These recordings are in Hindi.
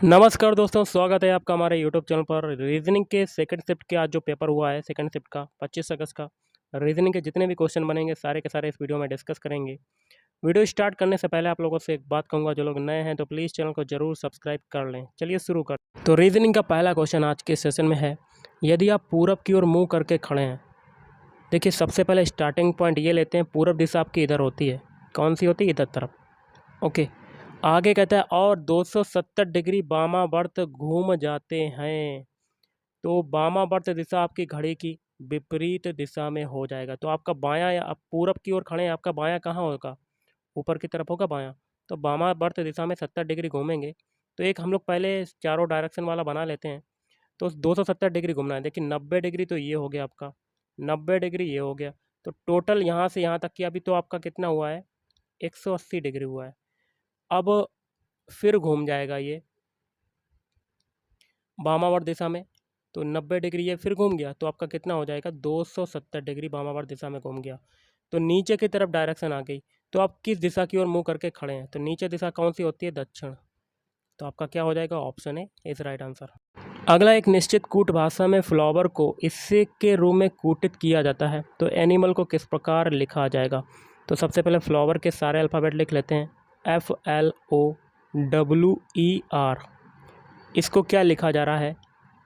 नमस्कार दोस्तों, स्वागत है आपका हमारे यूट्यूब चैनल पर। रीजनिंग के सेकंड शिफ्ट के आज जो पेपर हुआ है सेकंड शिफ्ट का 25 अगस्त का, रीजनिंग के जितने भी क्वेश्चन बनेंगे सारे के सारे इस वीडियो में डिस्कस करेंगे। वीडियो स्टार्ट करने से पहले आप लोगों से एक बात कहूँगा, जो लोग नए हैं तो प्लीज़ चैनल को जरूर सब्सक्राइब कर लें। चलिए शुरू कर। तो रीजनिंग का पहला क्वेश्चन आज के सेशन में है, यदि आप पूरब की ओर मुँह करके खड़े हैं। देखिए, सबसे पहले स्टार्टिंग पॉइंट ये लेते हैं, पूरब दिशा आपकी इधर होती है। कौन सी होती है? इधर तरफ। ओके, आगे कहता है और 270 डिग्री वामावर्त घूम जाते हैं। तो वामावर्त दिशा आपकी घड़ी की विपरीत दिशा में हो जाएगा। तो आपका बायां, या आप पूरब की ओर खड़े हैं, आपका बायां कहाँ होगा? ऊपर की तरफ होगा बायां। तो वामावर्त दिशा में 70 डिग्री घूमेंगे। तो एक हम लोग पहले चारों डायरेक्शन वाला बना लेते हैं। तो 270 डिग्री घूमना है। देखिए, 90 डिग्री तो ये हो गया आपका, 90 डिग्री ये हो गया। तो टोटल यहाँ से यहाँ तक की अभी तो आपका कितना हुआ है? 180 डिग्री हुआ है। अब फिर घूम जाएगा ये वामावर्त दिशा में। तो 90 डिग्री ये फिर घूम गया, तो आपका कितना हो जाएगा? 270 डिग्री वामावर्त दिशा में घूम गया। तो नीचे की तरफ डायरेक्शन आ गई। तो आप किस दिशा की ओर मुंह करके खड़े हैं? तो नीचे दिशा कौन सी होती है? दक्षिण। तो आपका क्या हो जाएगा? Option A is right answer. अगला, एक निश्चित कूट भाषा में फ्लावर को इससे के रूप में कूटित किया जाता है। तो एनिमल को किस प्रकार लिखा जाएगा? तो सबसे पहले फ्लावर के सारे अल्फ़ाबेट लिख लेते हैं। FLOWER। इसको क्या लिखा जा रहा है?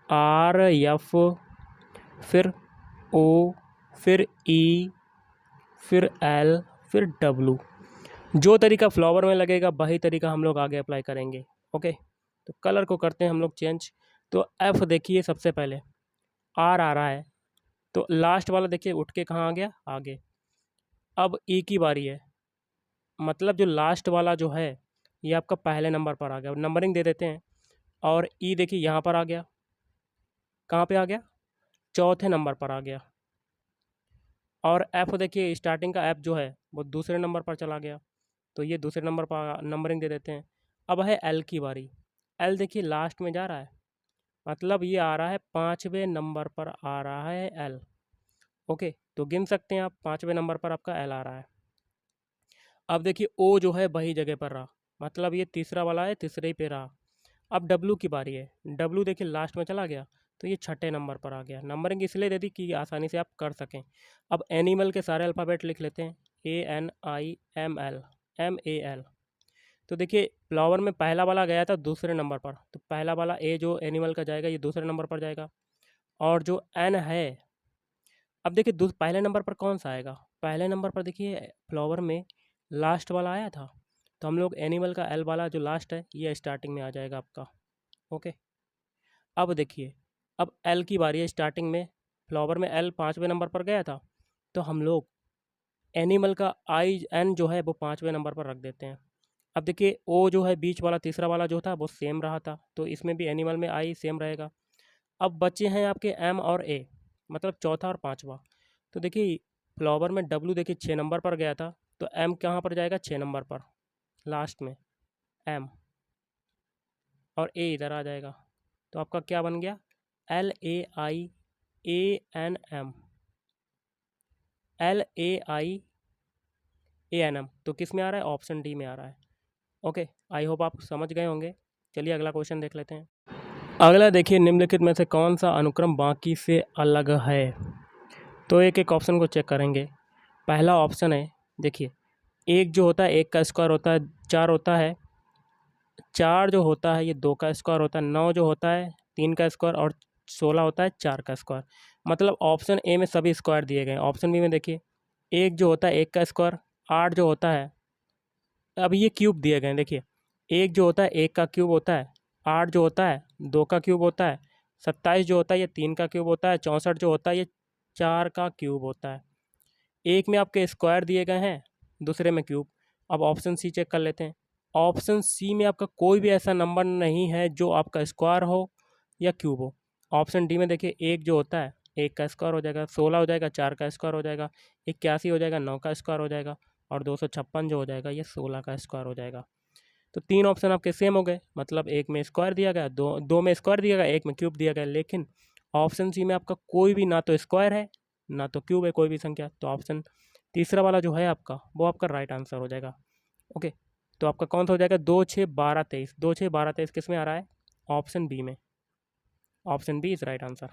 RF, फिर O, फिर E, फिर L, फिर W। जो तरीका फ्लावर में लगेगा वही तरीका हम लोग आगे अप्लाई करेंगे। ओके, तो कलर को करते हैं हम लोग चेंज। तो F देखिए, सबसे पहले R आ रहा है, तो लास्ट वाला देखिए उठ के कहाँ आ गया? आगे। अब E की बारी है, मतलब जो लास्ट वाला जो है ये आपका पहले नंबर पर आ गया। नंबरिंग दे देते हैं। और E देखिए यहाँ पर आ गया। कहाँ पे आ गया? चौथे नंबर पर आ गया। और एफ देखिए, स्टार्टिंग का एफ जो है वो दूसरे नंबर पर चला गया, तो ये दूसरे नंबर पर नंबरिंग दे देते हैं। अब है एल की बारी। एल देखिए लास्ट में जा रहा है, मतलब ये आ रहा है 5वें नंबर पर आ रहा है एल। ओके, तो गिन सकते हैं आप, 5वें नंबर पर आपका एल आ रहा है। अब देखिए ओ जो है वही जगह पर रहा, मतलब ये तीसरा वाला है, तीसरे ही पे रहा। अब डब्लू की बारी है। डब्लू देखिए लास्ट में चला गया, तो ये छठे नंबर पर आ गया। नंबरिंग इसलिए दे दी कि आसानी से आप कर सकें। अब एनिमल के सारे अल्फ़ाबेट लिख लेते हैं। ANIML, MAL। तो देखिए फ्लावर में पहला वाला गया था दूसरे नंबर पर, तो पहला वाला ए जो एनिमल का जाएगा ये दूसरे नंबर पर जाएगा। और जो एन है, अब देखिए पहले नंबर पर कौन सा आएगा? पहले नंबर पर देखिए फ्लावर में लास्ट वाला आया था, तो हम लोग एनिमल का एल वाला जो लास्ट है ये स्टार्टिंग में आ जाएगा आपका। ओके, अब देखिए, अब एल की बारी है। स्टार्टिंग में फ्लावर में एल 5वें नंबर पर गया था, तो हम लोग एनिमल का आई एन जो है वो 5वें नंबर पर रख देते हैं। अब देखिए ओ जो है बीच वाला तीसरा वाला जो था वो सेम रहा था, तो इसमें भी एनिमल में आई सेम रहेगा। अब बचे हैं आपके एम और ए, मतलब चौथा और पाँचवा। तो देखिए फ्लावर में डब्लू देखिए 6 नंबर पर गया था, तो एम कहाँ पर जाएगा? 6 नंबर पर लास्ट में एम, और ए इधर आ जाएगा। तो आपका क्या बन गया? LAIANM, LAIANM। तो किस में आ रहा है? ऑप्शन डी में आ रहा है। ओके, आई होप आप समझ गए होंगे। चलिए अगला क्वेश्चन देख लेते हैं। अगला देखिए, निम्नलिखित में से कौन सा अनुक्रम बाकी से अलग है? तो एक एक ऑप्शन को चेक करेंगे। पहला ऑप्शन है, देखिए एक जो होता है एक का स्क्वायर होता है 4 होता है, 4 जो होता है ये 2 का स्क्वायर होता है, 9 जो होता है 3 का स्क्वायर, और 16 होता है 4 का स्क्वायर। मतलब ऑप्शन ए में सभी स्क्वायर दिए गए हैं। ऑप्शन बी में देखिए, एक जो होता है एक का स्क्वायर, 8 जो होता है, अब ये क्यूब दिए गए हैं। देखिए एक जो होता है एक का क्यूब होता है, 8 जो होता है 2 का क्यूब होता है, 27 जो होता है ये 3 का क्यूब होता है, 64 जो होता है ये 4 का क्यूब होता है। एक में आपके स्क्वायर दिए गए हैं, दूसरे में क्यूब। अब ऑप्शन सी चेक कर लेते हैं। ऑप्शन सी में आपका कोई भी ऐसा नंबर नहीं है जो आपका स्क्वायर हो या क्यूब हो। ऑप्शन डी में देखिए, एक जो होता है एक का स्क्वायर हो जाएगा, 16 हो जाएगा 4 का स्क्वायर हो जाएगा, 81 हो जाएगा 9 का स्क्वायर हो जाएगा, और 256 जो हो जाएगा ये 16 का स्क्वायर हो जाएगा। तो 3 ऑप्शन आपके सेम हो गए, मतलब एक में स्क्वायर दिया गया, दो में स्क्वायर दिया गया, एक में क्यूब दिया गया। लेकिन ऑप्शन सी में आपका कोई भी ना तो स्क्वायर है ना तो क्यूब है, कोई भी संख्या। तो ऑप्शन तीसरा वाला जो है आपका वो आपका राइट आंसर हो जाएगा। ओके, तो आपका कौन सा हो जाएगा? 2 6 12 23। 2 6 12 23 किस में आ रहा है? ऑप्शन बी में। Option B is right answer.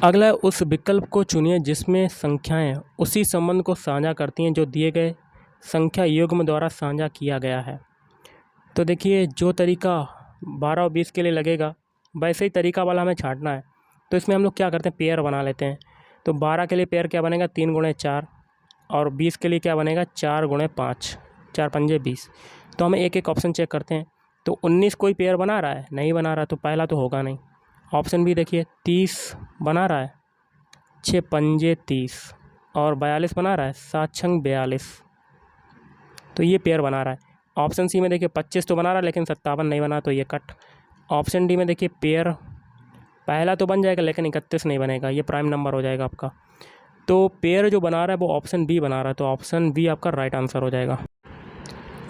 अगला, उस विकल्प को चुनिए जिसमें संख्याएं उसी संबंध को साझा करती हैं जो दिए गए संख्या युग्म द्वारा साझा किया गया है। तो देखिए, जो तरीका 12 और 20 के लिए लगेगा वैसे ही तरीका वाला हमें छांटना है। तो इसमें हम लोग क्या करते हैं, पेयर बना लेते हैं। तो 12 के लिए पेयर क्या बनेगा, 3 गुणे 4, और 20 के लिए क्या बनेगा, 4 गुणे 5, 4 पंजे 20। तो हमें एक एक ऑप्शन चेक करते हैं। तो 19 कोई पेयर बना रहा है, नहीं बना रहा, तो पहला तो होगा नहीं। ऑप्शन बी देखिए, 30 बना रहा है, 6 पंजे 30, और 42 बना रहा है, 7 छंग 42, तो ये पेयर बना रहा है। ऑप्शन सी में देखिए 25 तो बना रहा है लेकिन 57 नहीं बना, तो ये कट। ऑप्शन डी में देखिए पेयर पहला तो बन जाएगा लेकिन 31 नहीं बनेगा, ये प्राइम नंबर हो जाएगा आपका। तो पेयर जो बना रहा है वो ऑप्शन बी बना रहा है, तो ऑप्शन बी आपका राइट आंसर हो जाएगा।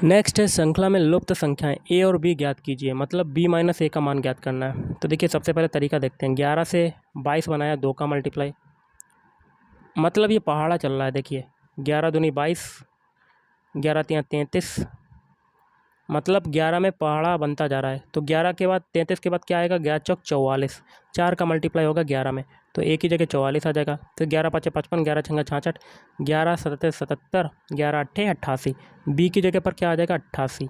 नेक्स्ट है, श्रृंखला में लुप्त संख्याएं ए और बी ज्ञात कीजिए, मतलब बी माइनस ए का मान ज्ञात करना है। तो देखिए, सबसे पहले तरीका देखते हैं। 11 से 22 बनाया, 2 का मल्टीप्लाई, मतलब ये पहाड़ा चल रहा है। देखिए 11 दूनी 22, 11 तियाँ 33, मतलब 11 में पहाड़ा बनता जा रहा है। तो 11 के बाद 33 के बाद क्या आएगा, 11 चौक 44, 4 का मल्टीप्लाई होगा 11 में, तो एक ही जगह 44 आ जाएगा। फिर 11 पचे 55, 11 छंगा 66, 11 सतते 77, 11 अट्ठे 88, बी की जगह पर क्या आ जाएगा, 88।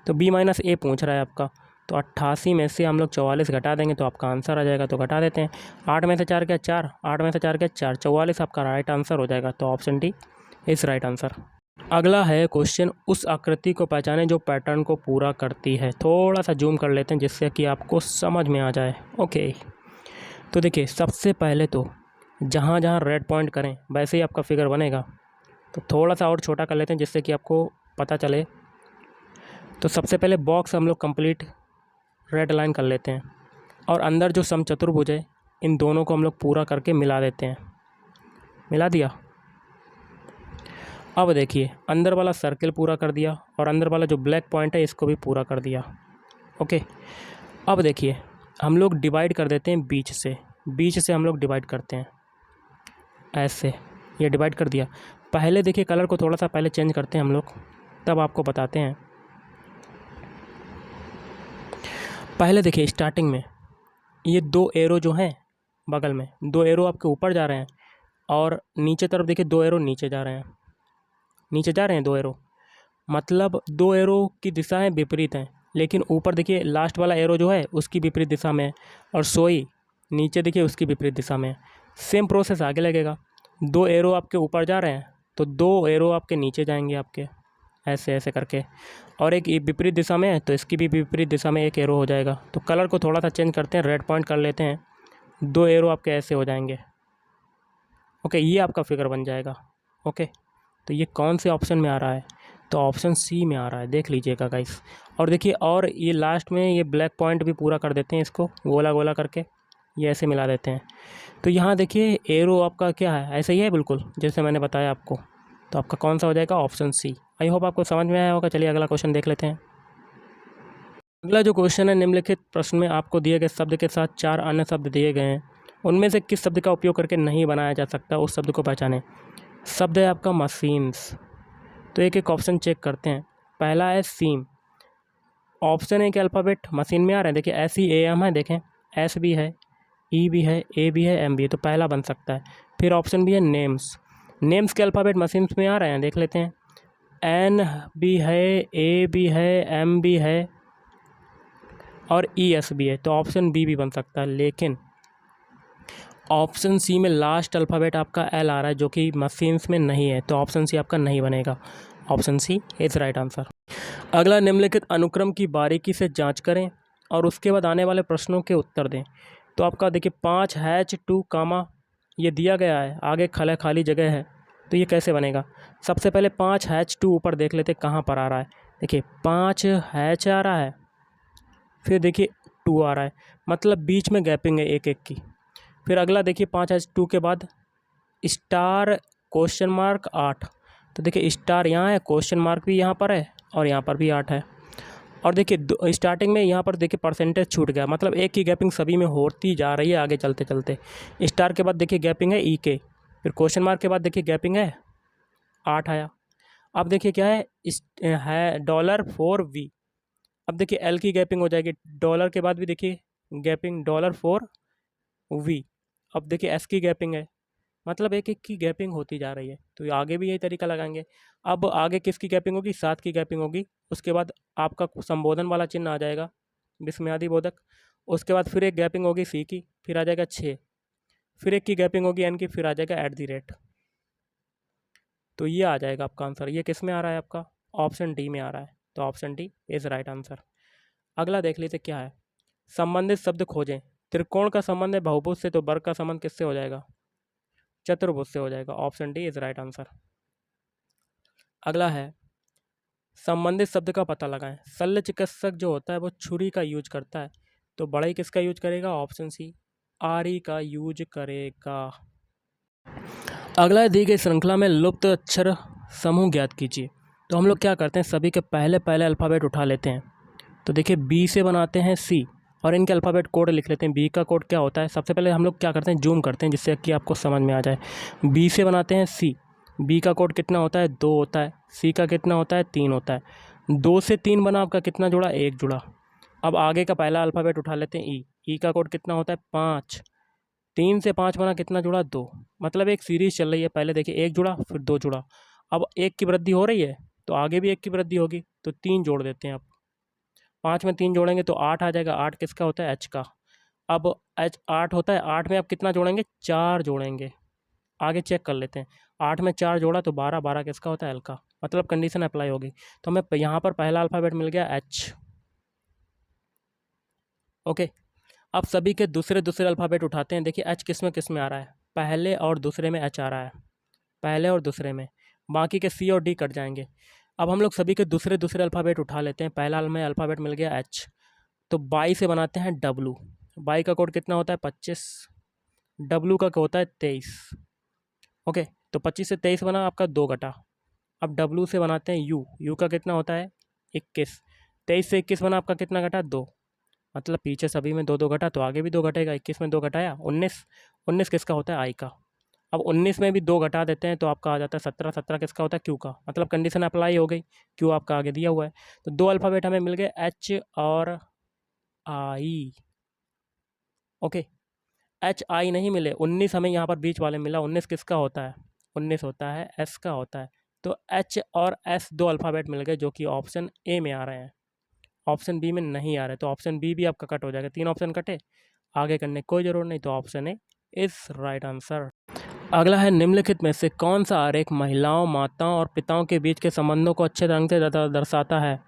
तो बी माइनस ए पूछ रहा है आपका, तो 88 में से हम लोग 44 घटा देंगे तो आपका आंसर आ जाएगा, तो घटा देते हैं। 8 में से 4 क्या 4, 8 में से 4 क्या 4, 44 आपका राइट आंसर हो जाएगा, तो ऑप्शन डी इस राइट आंसर। अगला है क्वेश्चन, उस आकृति को पहचानें जो पैटर्न को पूरा करती है। थोड़ा सा जूम कर लेते हैं जिससे कि आपको समझ में आ जाए। ओके, तो देखिए, सबसे पहले तो जहाँ जहाँ रेड पॉइंट करें वैसे ही आपका फिगर बनेगा। तो थोड़ा सा और छोटा कर लेते हैं जिससे कि आपको पता चले। तो सबसे पहले बॉक्स हम लोग कंप्लीट रेड लाइन कर लेते हैं, और अंदर जो समचतुर्भुज है इन दोनों को हम लोग पूरा करके मिला देते हैं। मिला दिया। अब देखिए, अंदर वाला सर्किल पूरा कर दिया, और अंदर वाला जो ब्लैक पॉइंट है इसको भी पूरा कर दिया। ओके, अब देखिए, हम लोग डिवाइड कर देते हैं बीच से हम लोग डिवाइड करते हैं ऐसे। ये डिवाइड कर दिया। पहले देखिए, कलर को थोड़ा सा पहले चेंज करते हैं हम लोग, तब आपको बताते हैं। पहले देखिए, स्टार्टिंग में ये 2 एरो जो हैं बगल में, 2 एरो आपके ऊपर जा रहे हैं, और नीचे तरफ देखिए 2 एरो नीचे जा रहे हैं। नीचे जा रहे हैं 2 एरो, मतलब 2 एरो की दिशाएं विपरीत हैं, लेकिन ऊपर देखिए लास्ट वाला एरो जो है उसकी विपरीत दिशा में है, और सोई नीचे देखिए उसकी विपरीत दिशा में है। सेम प्रोसेस आगे लगेगा। 2 एरो आपके ऊपर जा रहे हैं तो 2 एरो आपके नीचे जाएंगे आपके, ऐसे ऐसे करके, और एक विपरीत दिशा में है तो इसकी भी विपरीत दिशा में एक एरो हो जाएगा। तो कलर को थोड़ा सा चेंज करते हैं, रेड पॉइंट कर लेते हैं, 2 एरो आपके ऐसे हो जाएंगे। ओके, ये आपका फिगर बन जाएगा। ओके, तो ये कौन से ऑप्शन में आ रहा है, तो ऑप्शन सी में आ रहा है, देख लीजिएगा गाइस। और देखिए, और ये लास्ट में ये ब्लैक पॉइंट भी पूरा कर देते हैं, इसको गोला गोला करके ये ऐसे मिला देते हैं। तो यहाँ देखिए एरो आपका क्या है, ऐसे ही है बिल्कुल जैसे मैंने बताया आपको। तो आपका कौन सा हो जाएगा, ऑप्शन सी। आई होप आपको समझ में आया होगा। चलिए अगला क्वेश्चन देख लेते हैं। अगला जो क्वेश्चन है, निम्नलिखित प्रश्न में आपको दिए गए शब्द के साथ 4 अन्य शब्द दिए गए हैं, उनमें से किस शब्द का उपयोग करके नहीं बनाया जा सकता, उस शब्द को पहचानें। शब्द है आपका मशीन्स। तो एक एक ऑप्शन चेक करते हैं। पहला है सीम। ऑप्शन है कि अल्फ़ाबेट मशीन में आ रहे हैं, देखिए SEAM है, देखें S भी है, E भी है, A भी है, M भी है, तो पहला बन सकता है। फिर ऑप्शन भी है नेम्स। नेम्स के अल्फ़ाबेट मशीन्स में आ रहे हैं, देख लेते हैं। N भी है, A भी है, M भी है, और ES भी है, तो ऑप्शन बी भी बन सकता है। लेकिन ऑप्शन सी में लास्ट अल्फ़ाबेट आपका L आ रहा है जो कि मशीन्स में नहीं है, तो ऑप्शन सी आपका नहीं बनेगा। Option C is right answer. अगला, निम्नलिखित अनुक्रम की बारीकी से जांच करें और उसके बाद आने वाले प्रश्नों के उत्तर दें। तो आपका देखिए 5H2 कामा ये दिया गया है, आगे खाली जगह है, तो ये कैसे बनेगा। सबसे पहले 5H2 ऊपर देख लेते कहाँ पर आ रहा है। देखिए 5H आ रहा है, फिर देखिए 2 आ रहा है, मतलब बीच में गैपिंग है एक एक की। फिर अगला देखिए 5H2 के बाद स्टार क्वेश्चन मार्क 8, तो देखिए स्टार यहाँ है, क्वेश्चन मार्क भी यहाँ पर है, और यहाँ पर भी 8 है। और देखिए स्टार्टिंग में यहाँ पर देखिए परसेंटेज छूट गया, मतलब एक ही गैपिंग सभी में होती जा रही है आगे चलते चलते। स्टार के बाद देखिए गैपिंग है E के, फिर क्वेश्चन मार्क के बाद देखिए गैपिंग है 8 आया। अब देखिए क्या है $4V, अब देखिए एल की गैपिंग हो जाएगी, डॉलर के बाद भी देखिए गैपिंग डॉलर फॉर वी। अब देखिए एस की गैपिंग है, मतलब एक एक की गैपिंग होती जा रही है, तो आगे भी यही तरीका लगाएंगे। अब आगे किसकी गैपिंग होगी, 7 की गैपिंग होगी, उसके बाद आपका संबोधन वाला चिन्ह आ जाएगा, विस्मयादि बोधक। उसके बाद फिर एक गैपिंग होगी सी की, फिर आ जाएगा 6, फिर एक की गैपिंग होगी एन की, फिर आ जाएगा @ तो ये आ जाएगा आपका आंसर। ये किस में आ रहा है आपका, ऑप्शन डी में आ रहा है, तो option D is right answer. अगला देख लीजिए क्या है, संबंधित शब्द खोजें। त्रिकोण का संबंध है बहुभुज से, तो वर्ग का संबंध किससे हो जाएगा, चतुर्भुज से हो जाएगा, option D is right answer. अगला है संबंधित शब्द का पता लगाएं। शल्य चिकित्सक जो होता है वो छुरी का यूज करता है, तो बढ़ई किसका यूज करेगा, ऑप्शन सी आरी का यूज करेगा। अगला दी गई श्रृंखला में लुप्त अक्षर समूह ज्ञात कीजिए। तो हम लोग क्या करते हैं, सभी के पहले पहले अल्फ़ाबेट उठा लेते हैं। तो देखिए बी से बनाते हैं सी और इनके अल्फ़ाबेट कोड लिख लेते हैं। बी का कोड क्या होता है, सबसे पहले हम लोग क्या करते हैं, जूम करते हैं जिससे कि आपको समझ में आ जाए। बी से बनाते हैं सी, बी का कोड कितना होता है, 2 होता है। सी का कितना होता है, 3 होता है। 2 से 3 बना, आपका कितना जुड़ा, 1 जुड़ा। अब आगे का पहला अल्फ़ाबेट उठा लेते हैं ई, ई का कोड कितना होता है, 5। 3 से 5 बना, कितना जुड़ा, 2। मतलब एक सीरीज़ चल रही है, पहले देखिए 1 जुड़ा फिर 2 जुड़ा। अब 1 की वृद्धि हो रही है तो आगे भी 1 की वृद्धि होगी, तो 3 जोड़ देते हैं आप। 5 में 3 जोड़ेंगे तो 8 आ जाएगा। 8 किसका होता है, एच का। अब एच 8 होता है, 8 में आप कितना जोड़ेंगे, 4 जोड़ेंगे। आगे चेक कर लेते हैं, 8 में 4 जोड़ा तो 12, 12 किसका होता है, एल का। मतलब कंडीशन अप्लाई होगी। तो हमें यहाँ पर पहला अल्फ़ाबेट मिल गया एच। ओके, अब सभी के दूसरे दूसरे अल्फ़ाबेट उठाते हैं। देखिए एच किस में आ रहा है, पहले और दूसरे में एच आ रहा है, पहले और दूसरे में। बाकी के सी और डी कट जाएंगे। अब हम लोग सभी के दूसरे दूसरे अल्फ़ाबेट उठा लेते हैं। पहला में अल्फ़ाबेट मिल गया एच, तो बाई से बनाते हैं डब्लू। बाई का कोड कितना होता है, 25। डब्लू का होता है 23। ओके, तो 25 से 23 बना आपका 2 घटा। अब डब्लू से बनाते हैं यू, यू का कितना होता है 21। 23 से 21 बना, आपका कितना घटा, 2। मतलब पीछे सभी में 2 2 घटा, तो आगे भी 2 घटेगा। 21 में 2 घटाया, 19। 19 किसका होता है, आई का। अब 19 में भी 2 घटा देते हैं तो आपका आ जाता है 17। 17 किसका होता है, क्यू का। मतलब कंडीशन अप्लाई हो गई, क्यू आपका आगे दिया हुआ है। तो 2 अल्फ़ाबेट हमें मिल गए, एच और आई। ओके, एच आई नहीं मिले, 19 हमें यहाँ पर बीच वाले मिला। 19 किसका होता है, 19 होता है एस का होता है। तो एच और एस 2 अल्फ़ाबेट मिल गए जो कि ऑप्शन ए में आ रहे हैं, ऑप्शन बी में नहीं आ रहे। तो ऑप्शन बी भी आपका कट हो जाएगा। 3 ऑप्शन कटे, आगे करने की कोई ज़रूरत नहीं, तो option A is right answer. अगला है निम्नलिखित में से कौन सा आरेख महिलाओं, माताओं और पिताओं के बीच के संबंधों को अच्छे ढंग से दर्शाता है।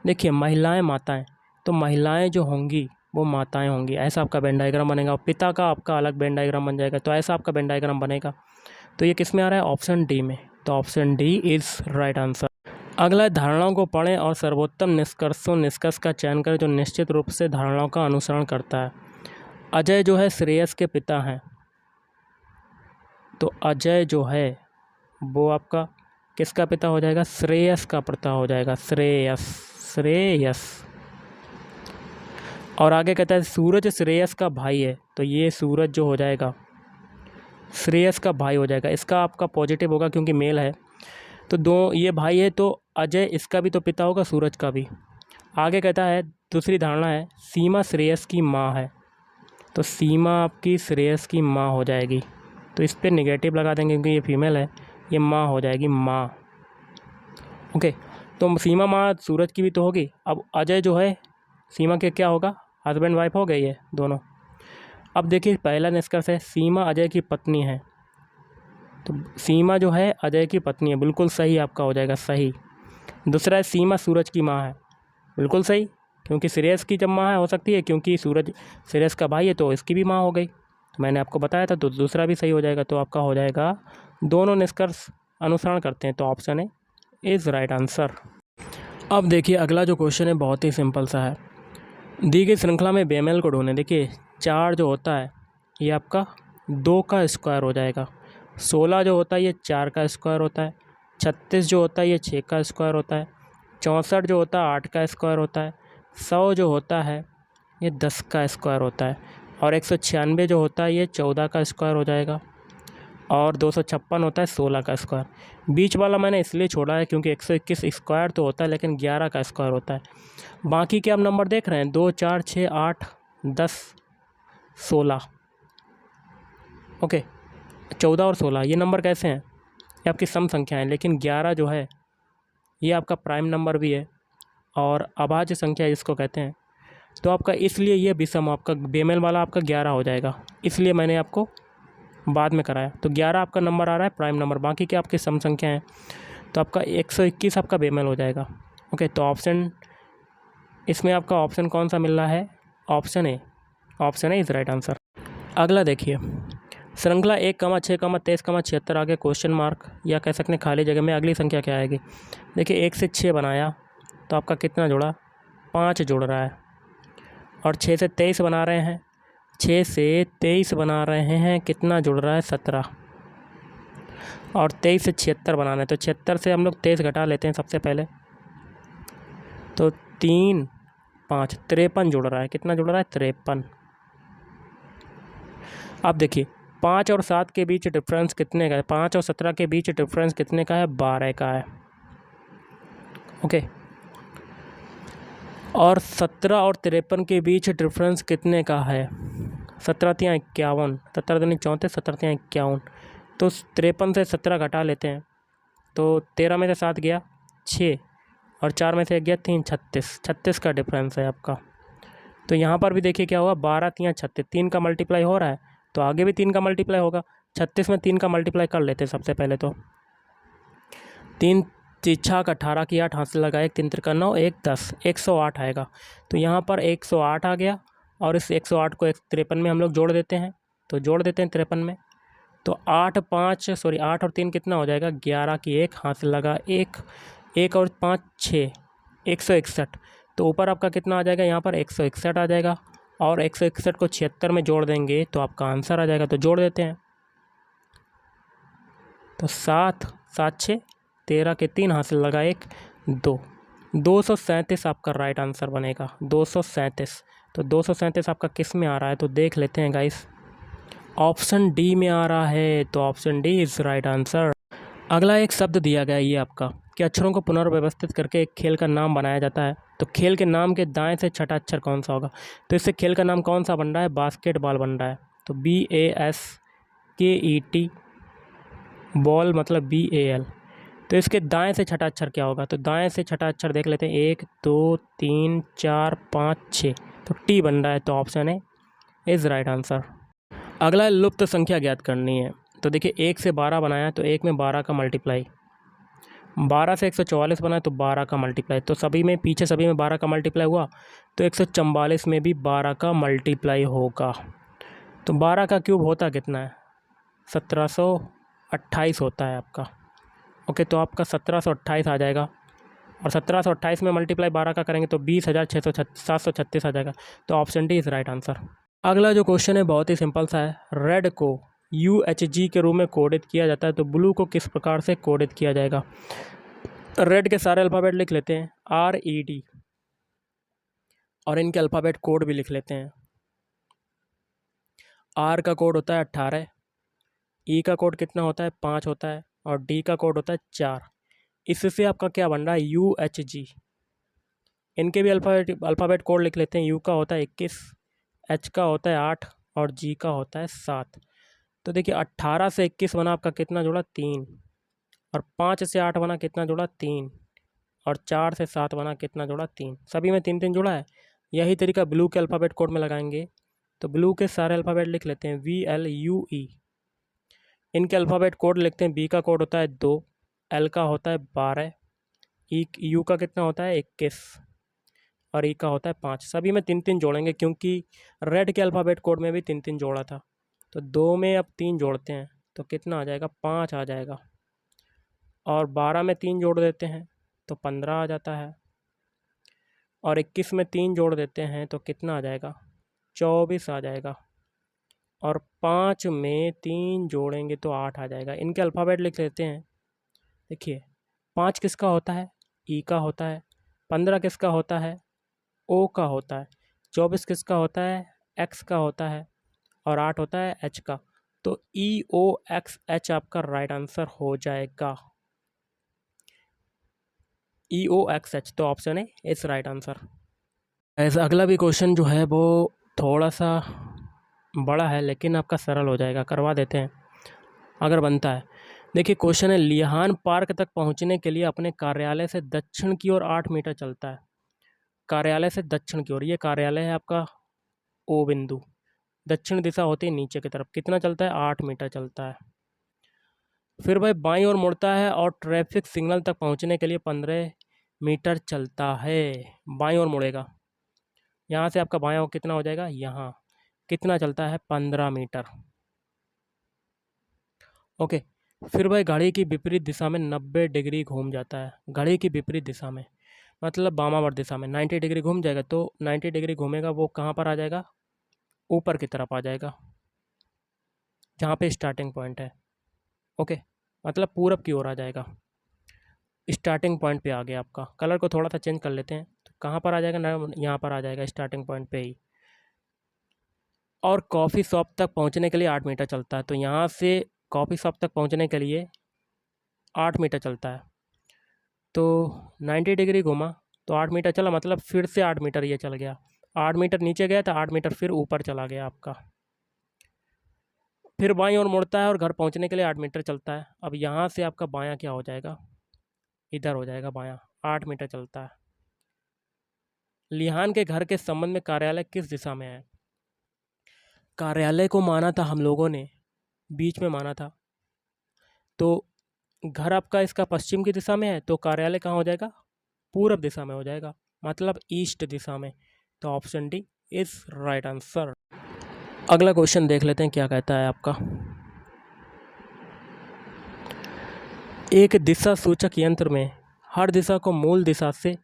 देखिए महिलाएं, माताएं, तो महिलाएं जो होंगी वो माताएं होंगी, ऐसा आपका वेन डायग्राम बनेगा। और पिता का आपका अलग वेन डायग्राम बन जाएगा, तो ऐसा आपका वेन डायग्राम बनेगा। तो ये किस में आ रहा है, ऑप्शन डी में, तो option D is right answer. अगला है धारणाओं को पढ़ें और सर्वोत्तम निष्कर्ष का चयन करें जो निश्चित रूप से धारणाओं का अनुसरण करता है। अजय जो है श्रेयस के पिता हैं, तो अजय जो है वो आपका किसका पिता हो जाएगा, श्रेयस का पिता हो जाएगा, श्रेयस, श्रेयस। और आगे कहता है सूरज श्रेयस का भाई है, तो ये सूरज जो हो जाएगा श्रेयस का भाई हो जाएगा। इसका आपका पॉजिटिव होगा क्योंकि मेल है, तो दो ये भाई है, तो अजय इसका भी तो पिता होगा, सूरज का भी। आगे कहता है दूसरी धारणा है सीमा श्रेयस की माँ है, तो सीमा आपकी श्रेयस की माँ हो जाएगी। तो इस पर निगेटिव लगा देंगे क्योंकि ये फीमेल है, ये माँ हो जाएगी, माँ। ओके, तो सीमा माँ सूरज की भी तो होगी। अब अजय जो है सीमा के क्या होगा, हस्बैंड वाइफ हो गई है दोनों। अब देखिए पहला निष्कर्ष है सीमा अजय की पत्नी है, तो सीमा जो है अजय की पत्नी है, बिल्कुल सही आपका हो जाएगा, सही। दूसरा है सीमा सूरज की माँ है, बिल्कुल सही, क्योंकि श्रेयस की जब माँ है हो सकती है, क्योंकि सूरज श्रेयस का भाई है तो इसकी भी माँ हो गई, तो मैंने आपको बताया था, तो दूसरा भी सही हो जाएगा। तो आपका हो जाएगा दोनों निष्कर्ष अनुसरण करते हैं, तो option A is right answer. अब देखिए अगला जो क्वेश्चन है बहुत ही सिंपल सा है। दी गई श्रृंखला में बेमेल को ढूंढें। देखिए 4 जो होता है ये आपका 2 का स्क्वायर हो जाएगा। 16 जो होता है ये 4 का स्क्वायर होता है। 36 जो होता है ये 6 का स्क्वायर होता है। 64 जो होता है 8 का स्क्वायर होता है। 100 जो होता है ये 10 का स्क्वायर होता है। और 196 जो होता है ये 14 का स्क्वायर हो जाएगा। और 256 होता है 16 का स्क्वायर। बीच वाला मैंने इसलिए छोड़ा है क्योंकि 121 स्क्वायर तो होता है लेकिन 11 का स्क्वायर होता है। बाकी के आप नंबर देख रहे हैं 2 4 6 8 10 16, ओके 14 और 16 ये नंबर कैसे हैं, ये आपकी सम संख्या है, लेकिन 11 जो है ये आपका प्राइम नंबर भी है और अभाज्य संख्या इसको कहते हैं। तो आपका इसलिए ये विषम आपका बेमेल वाला आपका 11 हो जाएगा, इसलिए मैंने आपको बाद में कराया। तो 11 आपका नंबर आ रहा है प्राइम नंबर, बाकी के आपकी सम संख्या हैं। तो आपका 121 आपका बेमेल हो जाएगा। ओके, तो ऑप्शन इसमें आपका ऑप्शन कौन सा मिल रहा है, option A, option A is right answer. अगला देखिए, श्रृंखला 1,6,23,76 आगे क्वेश्चन मार्क या कह सकते हैं खाली जगह में अगली संख्या क्या आएगी। देखिए 1 से 6 बनाया तो आपका कितना जुड़ा, 5 जुड़ रहा है। और 6 से 23 बना रहे हैं, 6 से 23 बना रहे हैं, कितना जुड़ रहा है, 17। और 23 से 76 बनाना है तो 76 से हम लोग 23 घटा लेते हैं सबसे पहले, तो 3 5 53 जुड़ रहा है, कितना जुड़ रहा है, 53। अब देखिए 5 और 7 के बीच डिफरेंस कितने का है, 5 और 17 के बीच डिफरेंस कितने का है, 12 का है। ओके, और 17 और 53 के बीच डिफरेंस कितने का है, 17 तियाँ 51, 17 दूनी 34, 17 तियाँ 51, तो 53 से 17 घटा लेते हैं तो 13 में से 7 गया 6 और 4 में से 1 गया 3, 36 का डिफरेंस है आपका। तो यहाँ पर भी देखिए क्या हुआ, 12 तियाँ 36, 3 का मल्टीप्लाई हो रहा है तो आगे भी 3 का मल्टीप्लाई होगा। 36 में 3 का मल्टीप्लाई कर लेते हैं सबसे पहले, तो 3 6 का 18 की 8 हाथ से लगाए, 3 3 9 1 10, 108 आएगा। तो यहाँ पर 108 आ गया और इस 108 को 53 में हम लोग जोड़ देते हैं, तो जोड़ देते हैं 53 में, तो 8 और 3 कितना हो जाएगा, 11 की 1 हाथ से लगा 1 और 5 6, 161। तो ऊपर आपका कितना आ जाएगा, यहाँ पर 161 आ जाएगा और 161 को 76 में जोड़ देंगे तो आपका आंसर आ जाएगा। तो जोड़ देते हैं, तो 7 7 6 13 के 3 हाथ से लगा 1 2, 237 आपका राइट आंसर बनेगा, 237। तो 237 आपका किस में आ रहा है, तो देख लेते हैं गाइस, ऑप्शन डी में आ रहा है, तो option D is right answer. अगला एक शब्द दिया गया है ये आपका कि अक्षरों को पुनर्व्यवस्थित करके एक खेल का नाम बनाया जाता है, तो खेल के नाम के दाएं से छठा अक्षर कौन सा होगा। तो इससे खेल का नाम कौन सा बन रहा है, बास्केटबॉल बन रहा है, तो BASKET, बॉल मतलब BAL। तो इसके दाएं से छठा अक्षर क्या होगा, तो दाएं से छठा अक्षर देख लेते हैं, 1 2 3 4 5 6, तो T बन रहा है, तो option A is right answer. अगला है लुप्त संख्या ज्ञात करनी है। तो देखिए 1 से 12 बनाया तो 1 में 12 का मल्टीप्लाई, 12 से 144 बनाया तो 12 का मल्टीप्लाई, तो सभी में 12 का मल्टीप्लाई हुआ, तो 144 में भी 12 का मल्टीप्लाई होगा। तो 12 का क्यूब होता कितना है, 1728 होता है आपका। ओके, तो आपका 1728 आ जाएगा और 1728 में मल्टीप्लाई 12 का करेंगे तो 20,736 आ जाएगा। तो option D is right answer. अगला जो क्वेश्चन है बहुत ही सिंपल सा है, रेड को UHG के रूप में कोडित किया जाता है, तो ब्लू को किस प्रकार से कोडित किया जाएगा। रेड के सारे अल्फ़ाबेट लिख लेते हैं, RED, और इनके अल्फ़ाबेट कोड भी लिख लेते हैं। R का कोड होता है 18, E का कोड कितना होता है, 5 होता है, और D का कोड होता है 4। इससे आपका क्या बन रहा है, UHG। इनके भी अल्फ़ाबेट कोड लिख लेते हैं, U का होता है 21, H का होता है 8 और G का होता है 7। तो देखिए 18 से 21 बना आपका कितना जुड़ा, 3, और 5 से 8 बना कितना जुड़ा, 3, और 4 से 7 बना कितना जुड़ा, 3। सभी में 3 3 जुड़ा है। यही तरीका ब्लू के अल्फ़ाबेट कोड में लगाएंगे, तो ब्लू के सारे अल्फ़ाबेट लिख लेते हैं, VLUE। इनके अल्फ़ाबेट कोड लिखते हैं, B का कोड होता है 2, L का होता है 12, U का कितना होता है 21, और E का होता है 5। सभी में 3 3 जोड़ेंगे क्योंकि रेड के अल्फ़ाबेट कोड में भी 3 3 जोड़ा था, तो 2 में अब 3 जोड़ते हैं तो कितना आ जाएगा, 5 आ जाएगा, और 12 में 3 जोड़ देते हैं तो 15 आ जाता है, और 21 में 3 जोड़ देते हैं तो कितना आ जाएगा, 24 आ जाएगा, और 5 में 3 जोड़ेंगे तो 8 आ जाएगा। इनके अल्फ़ाबेट लिख लेते हैं, देखिए 5 किसका होता है, E का होता है, 15 किसका होता है, O का होता है, 24 किसका होता है, X का होता है, और 8 होता है H का। तो EOXH आपका राइट आंसर हो जाएगा। EOXH, तो ऑप्शन है इस राइट आंसर। ऐसा अगला भी क्वेश्चन जो है वो थोड़ा सा बड़ा है लेकिन आपका सरल हो जाएगा, करवा देते हैं अगर बनता है। देखिए क्वेश्चन है, लिहान पार्क तक पहुंचने के लिए अपने कार्यालय से दक्षिण की ओर 8 मीटर चलता है। कार्यालय से दक्षिण की ओर, ये कार्यालय है आपका ओ बिंदु, दक्षिण दिशा होती है नीचे की तरफ, कितना चलता है 8 मीटर चलता है। फिर भाई बाईं ओर मुड़ता है और ट्रैफिक सिग्नल तक पहुंचने के लिए 15 मीटर चलता है। बाईं ओर मुड़ेगा, यहाँ से आपका बायां ओर कितना हो जाएगा, यहाँ कितना चलता है 15 मीटर। ओके, फिर भाई घड़ी की विपरीत दिशा में 90 डिग्री घूम जाता है। घड़ी की विपरीत दिशा में मतलब वामावर्त दिशा में 90 डिग्री घूम जाएगा, तो 90 डिग्री घूमेगा वो कहाँ पर आ जाएगा, ऊपर की तरफ आ जाएगा जहाँ पे स्टार्टिंग पॉइंट है। ओके, मतलब पूरब की ओर आ जाएगा, स्टार्टिंग पॉइंट पे आ गया आपका। कलर को थोड़ा सा चेंज कर लेते हैं, तो कहाँ पर आ जाएगा ना, यहाँ पर आ जाएगा स्टार्टिंग पॉइंट पे ही। और कॉफ़ी शॉप तक पहुँचने के लिए 8 मीटर चलता है, तो यहाँ से कॉफ़ी शॉप तक पहुँचने के लिए 8 मीटर चलता है। तो 90 डिग्री घुमा तो 8 मीटर चला, मतलब फिर से 8 मीटर ये चल गया। 8 मीटर नीचे गया तो 8 मीटर फिर ऊपर चला गया आपका। फिर बाईं ओर मुड़ता है और घर पहुंचने के लिए 8 मीटर चलता है। अब यहाँ से आपका बायां क्या हो जाएगा, इधर हो जाएगा बायां, 8 मीटर चलता है। लिहान के घर के संबंध में कार्यालय किस दिशा में है। कार्यालय को माना था हम लोगों ने, बीच में माना था, तो घर आपका इसका पश्चिम की दिशा में है, तो कार्यालय कहाँ हो जाएगा, पूरब दिशा में हो जाएगा, मतलब ईस्ट दिशा में। तो option D is right answer. अगला क्वेश्चन देख लेते हैं क्या कहता है आपका। एक दिशा सूचक यंत्र में हर दिशा को मूल दिशा से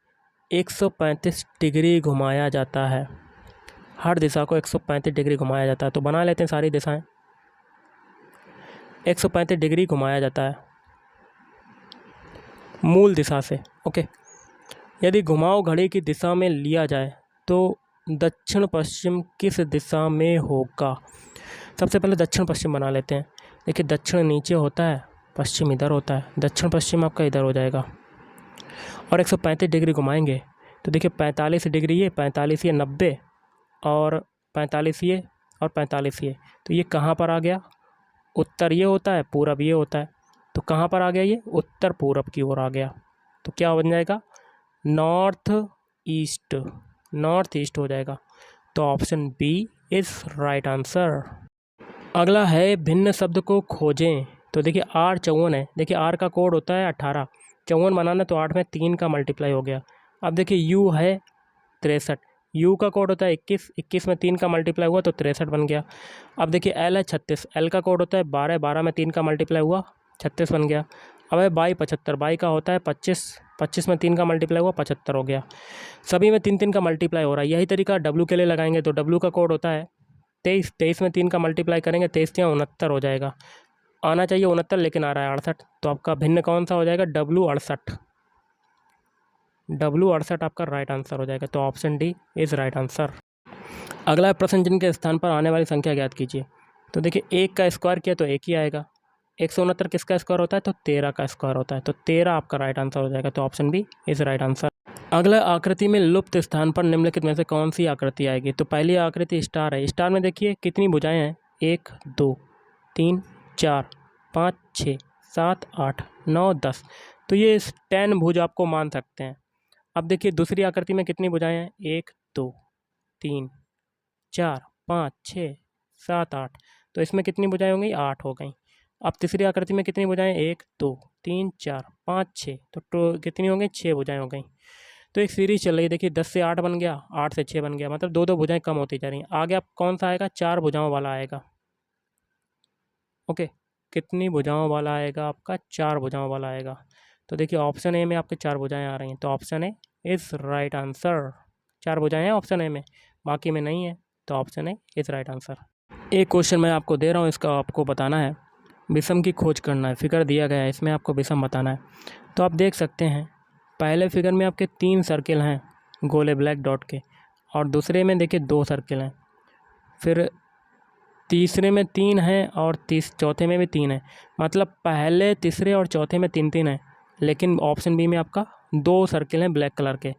135 डिग्री घुमाया जाता है। हर दिशा को 135 डिग्री घुमाया जाता है, तो बना लेते हैं सारी दिशाएं। 135 डिग्री घुमाया जाता है मूल दिशा से। ओके, यदि घुमाव घड़ी की दिशा में लिया जाए तो दक्षिण पश्चिम किस दिशा में होगा। सबसे पहले दक्षिण पश्चिम बना लेते हैं। देखिए दक्षिण नीचे होता है, पश्चिम इधर होता है, दक्षिण पश्चिम आपका इधर हो जाएगा। और 135 डिग्री घुमाएंगे तो देखिए 45 डिग्री ये, 45 ये, 90 और 45 ये और 45 ये, तो ये कहाँ पर आ गया, उत्तर ये होता है, पूरब ये होता है, तो कहाँ पर आ गया, ये उत्तर पूरब की ओर आ गया। तो क्या बन जाएगा, नॉर्थ ईस्ट, नॉर्थ ईस्ट हो जाएगा। तो option B is right answer. अगला है भिन्न शब्द को खोजें। तो देखिए 8 54 है, देखिए आर का कोड होता है 18, 54 बनाना तो 8 में 3 का मल्टीप्लाई हो गया। अब देखिए यू है 63, यू का कोड होता है 21, 21 में 3 का मल्टीप्लाई हुआ तो 63 बन गया। अब देखिए एल है 36, एल का कोड होता है 12, 12 में 3 का मल्टीप्लाई हुआ 36 बन गया। अब है बाई 75, बाई का होता है 25, 25 में 3 का मल्टीप्लाई हुआ 75 हो गया। सभी में 3 3 का मल्टीप्लाई हो रहा है। यही तरीका डब्लू के लिए लगाएंगे, तो डब्लू का कोड होता है 23, 23 में 3 का मल्टीप्लाई करेंगे, 23 या 69 हो जाएगा। आना चाहिए 69 लेकिन आ रहा है 68, तो आपका भिन्न कौन सा हो जाएगा, डब्लू 68, डब्लू 68 आपका राइट आंसर हो जाएगा। तो option D is right answer. अगला प्रश्न, जिनके स्थान पर आने वाली संख्या ज्ञात कीजिए। तो देखिए 1 का स्क्वायर किया तो 1 ही आएगा, 169 किसका स्क्वायर होता है, तो 13 का स्क्वायर होता है, तो 13 आपका राइट आंसर हो जाएगा। तो option B is right answer. अगला आकृति में लुप्त स्थान पर निम्नलिखित में से कौन सी आकृति आएगी। तो पहली आकृति स्टार है। स्टार में देखिए कितनी भुजाएं हैं, 1 2 3 4 5 6 7 8 9 10, तो ये 10 भुज आपको मान सकते हैं। अब देखिए दूसरी आकृति में कितनी भुजाएं हैं, 1 2 3 4 5 6 7 8, तो इसमें कितनी भुजाएं हो गई, 8 हो गई। अब तीसरी आकृति में कितनी भुजाएं, 1 2 3 4 5 6, तो कितनी हो गई, 6 भुजाएं हो गई। तो एक सीरीज चल रही है, देखिए 10 से 8 बन गया, 8 से 6 बन गया, मतलब 2 भुजाएं कम होती जा रही हैं। आगे आप कौन सा आएगा, 4 भुजाओं वाला आएगा। ओके, कितनी भुजाओं वाला आएगा आपका, 4 भुजाओं वाला आएगा। तो देखिए ऑप्शन ए में आपके 4 भुजाएं आ रही हैं, तो option A is right answer. 4 भुजाएं हैं ऑप्शन ए में, बाकी में नहीं है, तो option A is right answer. एक क्वेश्चन मैं आपको दे रहा हूँ, इसका आपको बताना है, विषम की खोज करना है। फिगर दिया गया है, इसमें आपको विषम बताना है। तो आप देख सकते हैं पहले फिगर में आपके 3 सर्किल हैं गोले ब्लैक डॉट के, और दूसरे में देखिए 2 सर्किल हैं। फिर तीसरे में 3 है और चौथे में भी 3 है, मतलब पहले, तीसरे और चौथे में 3-3 है, लेकिन ऑप्शन बी में आपका 2 सर्किल हैं ब्लैक कलर के।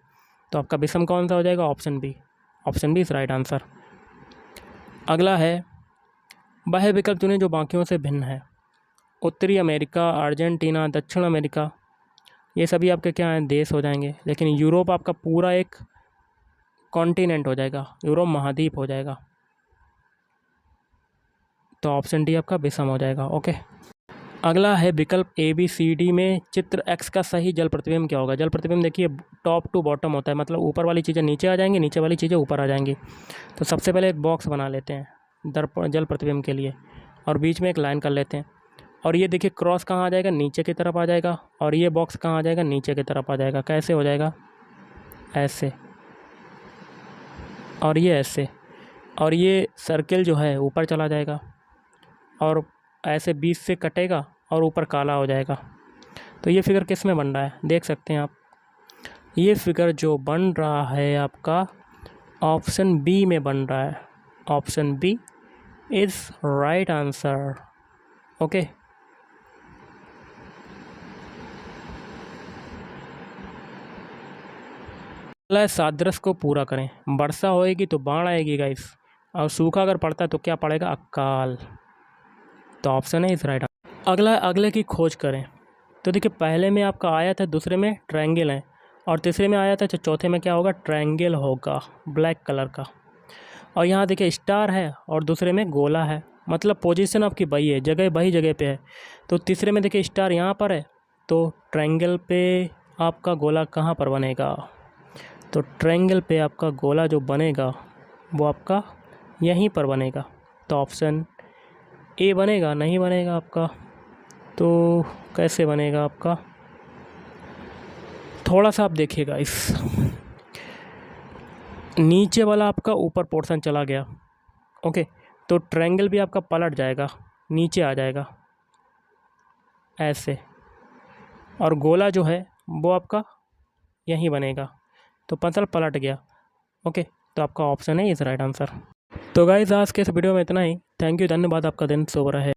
तो आपका विषम कौन सा हो जाएगा? Option B. Option B is right answer. अगला है, वह विकल्प चुनें जो बाकियों से भिन्न है। उत्तरी अमेरिका, अर्जेंटीना, दक्षिण अमेरिका, ये सभी आपके क्या हैं? देश हो जाएंगे। लेकिन यूरोप आपका पूरा एक कॉन्टिनेंट हो जाएगा, यूरोप महाद्वीप हो जाएगा। तो ऑप्शन डी आपका विषम हो जाएगा। ओके। अगला है विकल्प ए बी सी डी में चित्र एक्स का सही जल प्रतिबिंब क्या होगा? जल प्रतिबिंब देखिए टॉप टू बॉटम होता है, मतलब ऊपर वाली चीज़ें नीचे आ जाएंगी, नीचे वाली चीज़ें ऊपर आ जाएंगी। तो सबसे पहले एक बॉक्स बना लेते हैं दर्पण जल प्रतिबिंब के लिए, और बीच में एक लाइन कर लेते हैं। और ये देखिए क्रॉस कहाँ आ जाएगा? नीचे की तरफ आ जाएगा। और ये बॉक्स कहाँ आ जाएगा? नीचे की तरफ आ जाएगा। कैसे हो जाएगा? ऐसे। और ये ऐसे। और ये सर्किल जो है ऊपर चला जाएगा और ऐसे बीच से कटेगा और ऊपर काला हो जाएगा। तो ये फिगर किस में बन रहा है? देख सकते हैं आप, ये फिगर जो बन रहा है आपका ऑप्शन बी में बन रहा है। Option B is right answer. Okay. सादृश्य को पूरा करें। वर्षा होएगी तो बाढ़ आएगी गाइस, और सूखा अगर पड़ता है तो क्या पड़ेगा? अकाल। तो ऑप्शन है इस राइट। अगले की खोज करें। तो देखिए पहले में आपका आया था, दूसरे में ट्रायंगल है, और तीसरे में आया था, तो चौथे में क्या होगा? ट्रायंगल होगा ब्लैक कलर का। और यहाँ देखिए स्टार है और दूसरे में गोला है, मतलब पोजीशन आपकी वही है, जगह वही जगह पे है। तो तीसरे में देखिए स्टार यहाँ पर है, तो ट्रायंगल पे आपका गोला कहाँ पर बनेगा? तो ट्रायंगल पे आपका गोला जो बनेगा वो आपका यहीं पर बनेगा। तो ऑप्शन ए बनेगा? नहीं बनेगा आपका। तो कैसे बनेगा आपका? थोड़ा सा आप देखिएगा, इस नीचे वाला आपका ऊपर पोर्शन चला गया। ओके। तो ट्रायंगल भी आपका पलट जाएगा, नीचे आ जाएगा ऐसे, और गोला जो है वो आपका यहीं बनेगा। तो पतल पलट गया। ओके। तो आपका ऑप्शन है इस राइट आंसर। तो गाइस आज के इस वीडियो में इतना ही। थैंक यू, धन्यवाद। आपका दिन शुभ रहे।